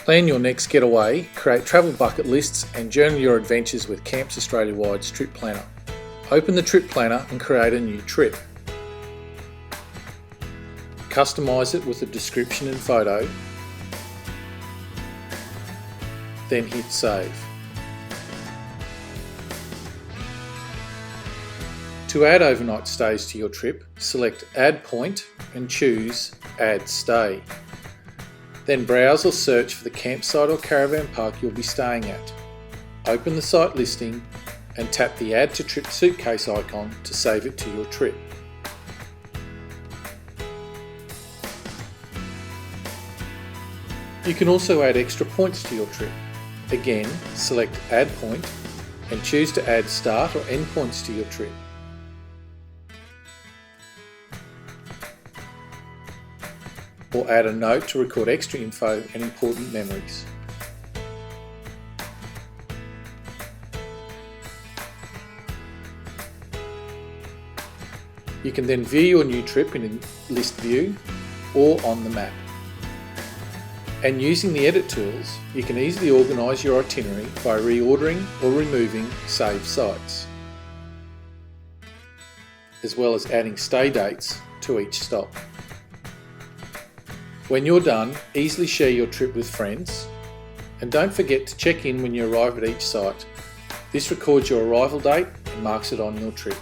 Plan your next getaway, create travel bucket lists and journal your adventures with Camps Australia-wide's Trip Planner. Open the Trip Planner and create a new trip. Customise it with a description and photo, then hit Save. To add overnight stays to your trip, select Add Point and choose Add Stay. Then browse or search for the campsite or caravan park you'll be staying at. Open the site listing and tap the Add to Trip suitcase icon to save it to your trip. You can also add extra points to your trip. Again, select Add Point and choose to add start or end points to your trip. Or add a note to record extra info and important memories. You can then view your new trip in a list view or on the map. And using the edit tools, you can easily organise your itinerary by reordering or removing saved sites, as well as adding stay dates to each stop. When you're done, easily share your trip with friends, and don't forget to check in when you arrive at each site. This records your arrival date and marks it on your trip.